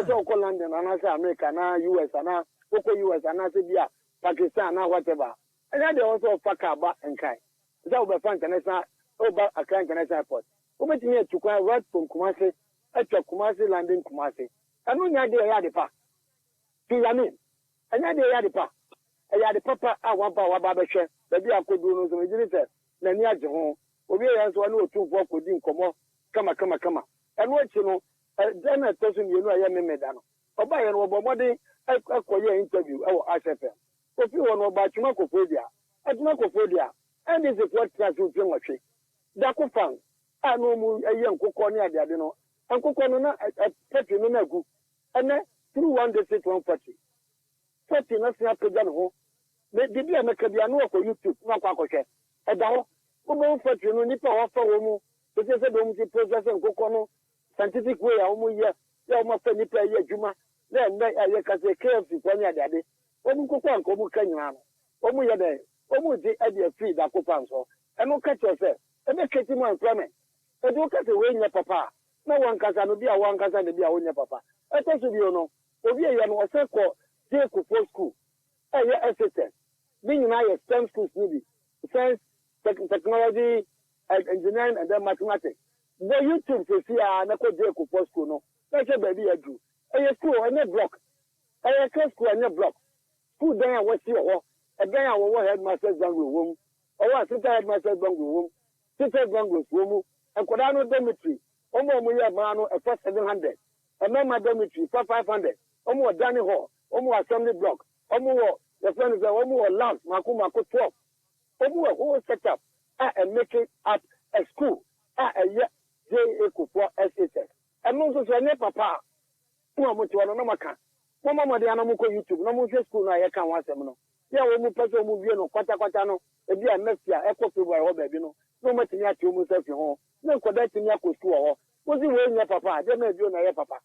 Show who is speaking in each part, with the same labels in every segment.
Speaker 1: person call London and say America na US na US na say bia Pakistan na whatever. And they also fuck about and kai. That will be international over Accra International Airport. Over to here to go right from Kumasi, at Kumasi landing Kumasi. And when you are there, the pa. Pyramid. And you are there, the pa. And you are the papa. I want power barbershop. The beer could do no so we didn't say. Then you are the home. We are so no 2 4 could in come on. Come. And what you know, then a person you know I am a medano. Or by an Obama, I call your interview. Oh, I said, if you want about Chumacophobia, at Chumacophobia, and this is what class you feel watching. Dako Fang, I know a young Coconia, you know, and Cocona at Petty Nunagu, and then through 1 day 140. 40 national program home. They did make a piano for YouTube, not Pacoche. A down, who for you, Nipa offer woman, but they said, don't you process and Cocono, scientific way, almost year, you must send it a Juma, then I can say KFC for your daddy. Omu kokwan ko mu kanyana omu ye dey omu di e dey free da kopan so e no catch yourself e be keti mo employment e do ka se we nya papa na wan kasa no bia wan kasa ne bia wonya papa e to so bi no obi ye no o se ko dey ko school e ye assistant bi nyina ye STEM schools ni bi science technology engineering and then mathematics the YouTube se see na ko dey ko school no na se ba bi adu e ye school e na block e ye school e na block who then I was here, a guy I will headmaster's bungalow room, or what sister headmaster's bungalow room, sister bungalow room, and Kodano dormitory, Omo Muya Mano, a first 700, a Mama dormitory for 500, Omo Danny Hall, Omo assembly block, Omo, the friend is Omo Lamp, Makuma 12, Omo who set up and make it at a school, a year, J.A. SSS. And also, Papa, Omo to Anamaka. Mama de anamuko YouTube no mo school na ye kan wasem no ya wo mu pese mu wie no kwata no e bia mafia e ko February ho ba bi no no matini ati mu safi ho na nkoda tini akọ school ho wo si we nya papa de na bio na ye papa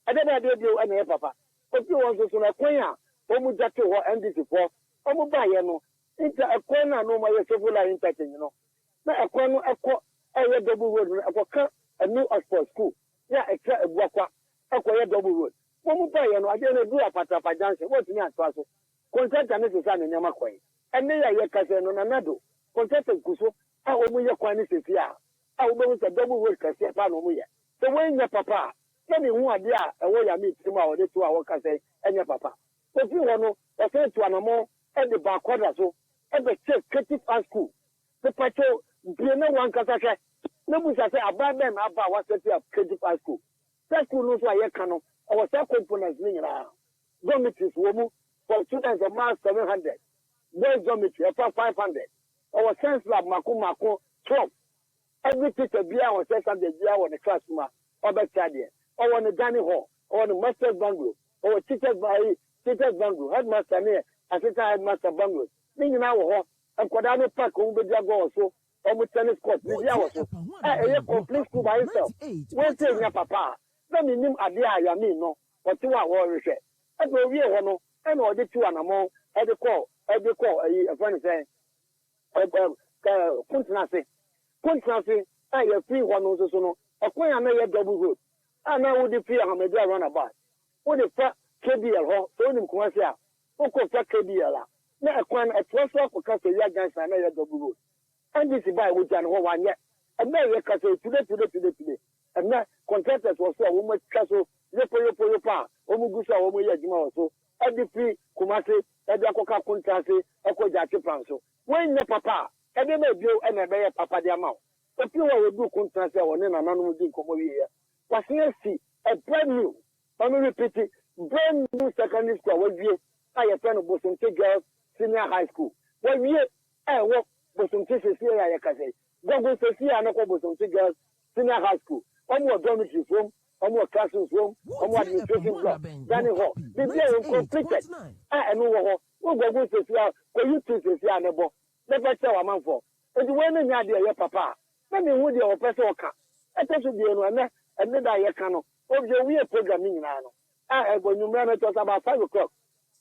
Speaker 1: ade na de bio na ye papa o bi won so na kwan a o mu jate ho NDC for o mu ba ye no inta ekwan na no ma ye sefula interchange no na ekwan no ekọ ye double road no ekọ ka a new Oxford school ya ekra ebuakwa ekọ ye double road Momu pa ye no ade na du apata junction what me anto aso contract na se sa na nyama kwai enne ya ye kase no na nado contract kuso a o mu ye kwan ni se fia a o be se double work kase pa no mu ye so when nya papa na me hu ade a e wo ya me tim a o de to a wo kase enya papa so fi wo no o se to anamo e de ba kwada so e be check creative art school se pacho bi na wan kasa hwe na bu sa se ababen na aba wa set up creative art school school no so aye kan no our components in dormitories for students of math 700, boys dormitory 500, our science lab Mako 12. Every teacher be our Sunday be our the classroom or on the dining hall, or the master's bungalow, or teachers bungalow, headmaster near, assistant headmaster bungalow. Meaning our and Kodano Park who be also, or with tennis court, be also. A complete school by itself. One thing, papa. Let me name Adia Yami no, but you are worried. As we are one, and all the 2 animal, every call, a friend saying, Kuntanasi, I have 3 1 also no, a quay I may have double road. I know would the fear of a run about. What the fat KBL, so in Kwasia, who could fat KBL. Now a quan at 12 o'clock for your guys, I may have double road. And this is by which I know 1 yet. And now you can say today. And now contractors was so woman castle, Yopo pa, Omugusa, Omoya Jima so, every Kumasi, Edakoka Kuntasi, Eko Jati Pranso. When the papa, every bill and a bear papa de amount. If you will do Kuntasi or Nana Nanu Komoya, was here see a brand new, let me repeat it, brand new secondary school with you, I a friend of Bosumte Girls Senior High School. 1 year, I work Bosumte here, I can say. Go to see Anako Bosumte Girls Senior High School. More dormitory room, more classrooms room, more administration block, dining hall. The day completed. I know what go to see for you to see a nebo. Never tell a man for. And when you are your papa, let me would your person come. I tell you, and then I can. Of your weird programming now. I when you ran it was about 5 o'clock.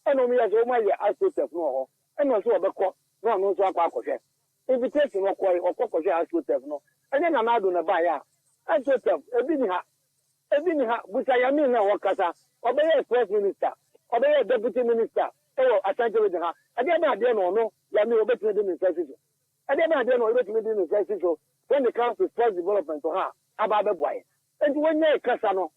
Speaker 1: And only as all my aspect no, and also a court, no, so a invitation or quite or cockle aspect no. And then I'm out on a buyer. I just have a binha, which I am in now, Wakasa, obey first minister, obey deputy minister, oh, Asante with her. I didn't know, ya me obey the necessity. I didn't know obey the necessity. When it comes to sports development to her, about the boy. And when you're Casano,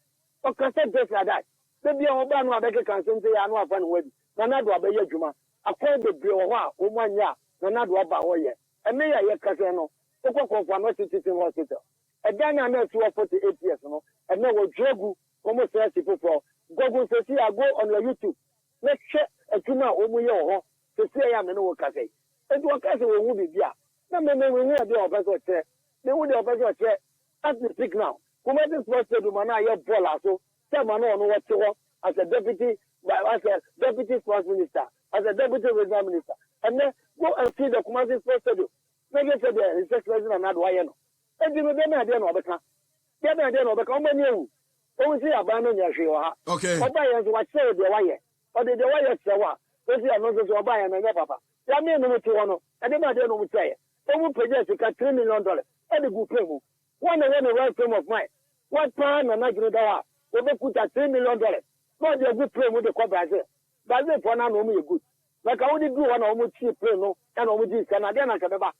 Speaker 1: or Cassette just like that, the be a ban or better can say, I know a fun with Nanado Abbey Juma. A cold the Bill, 1 year, Nanado Abba Oye. And may I Casano, Oko for no citizen hospital. A Ghana nurse who are 48 years, no, and no Jogu, almost 30 people. Google says, I go on your YouTube. Let's check a tuma Omuyo to say I am no cafe. And what cafe will be there? No, we will be of us or chair. They would have us chair. As we speak now, who made this first to Manaya Bola, so someone know what to work as a deputy sports minister, as a deputy regional minister. And then go and see the commanding first to do. Make it for the research president and not Wayano. And you know, then I don't know because then I don't know because how many see abandon your show.
Speaker 2: Okay.
Speaker 1: Obayans what say the wire. Or the wire sawa. They see another to buy and papa. There may no to one. I don't know what say. They will project $3 million. And the good payment. One of them a right frame of mind. What plan and I do that? They will put $3 million. Not the good play with the Brazil. Brazil for now no good. Like I only do one almost cheap play no and almost this Canadian Canada.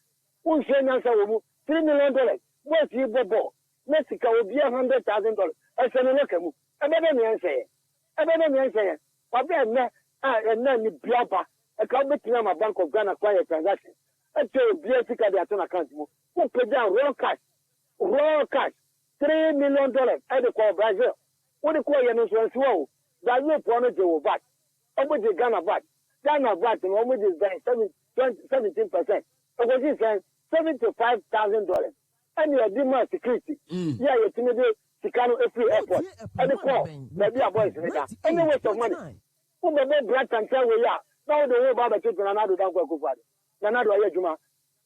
Speaker 1: Who say now $3 million? What's your ball? Mexico will be $100,000. I said, look at me. I better me say. But then, and then the Biapa, a company a Bank of Ghana acquire transaction. I tell you, BSC they are account. Who put down raw cash, $3 million. I call Brazil. What do you call your insurance? Whoa, Brazil promised you will back. How much is Ghana back? Ghana back, and how much is 17%. What was he saying? $75,000. And you are demon security. Yeah, you timidate Chicano every airport. And the call, maybe a voice. And the waste of money. Who may be black and tell we are. Now the whole Baba children are not going to go for it. Nanado Ayajuma,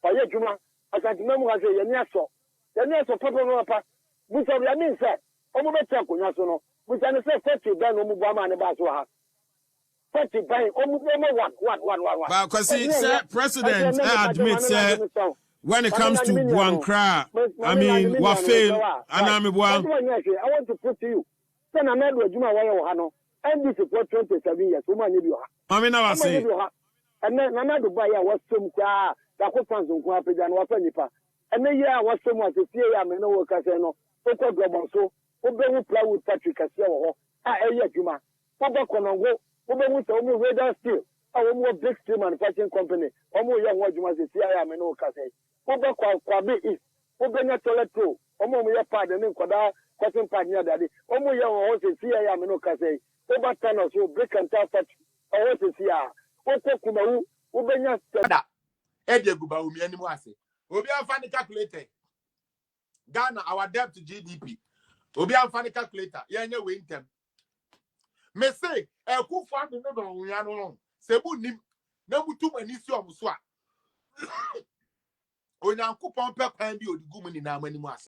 Speaker 1: Ayajuma, as I remember, I say, Yanaso. The nurse of Papa Papa, which of your means said, Omo National, which I say 40 Ben Omubama and Basua. 40 Ben Omubama 1.
Speaker 2: Because sir, President admits when it comes to Buankra, I mean, what fail, and I'm
Speaker 1: I want to put to you. Then I'm not with Juma Wayano, and this is for 27 years. Woman, you
Speaker 2: are. I mean, I say,
Speaker 1: and then another buyer was some car, the Copan Zumpapi and Wapanipa. And then, yeah, was someone to see I may know Casano, Oko Gomonso, who play with Patrick Casio, Juma, Papa Conongo, who with Omo Radar Steel, our more big steel manufacturing company, Omo Young Wajuma, the CIA may know Casay. Oba Kwabi is Obena Toleto, Omo Pardon, Koda, Cotton Pardon Daddy, Omo Young, CIA Minoka say, Oba Tanos, you break and tell such, or to see Oko Kumahu, Obena Stada,
Speaker 3: Edia Guba, Umi and Mwase. Obia funny calculator. Ghana, our debt to GDP. Obia funny calculator, Yanya Winter. May say, a coup for the number of Yano, Sebu Nim, no two and issue of Swat. Onyankopon pe kwan bi odigu mu ni na amani mu ase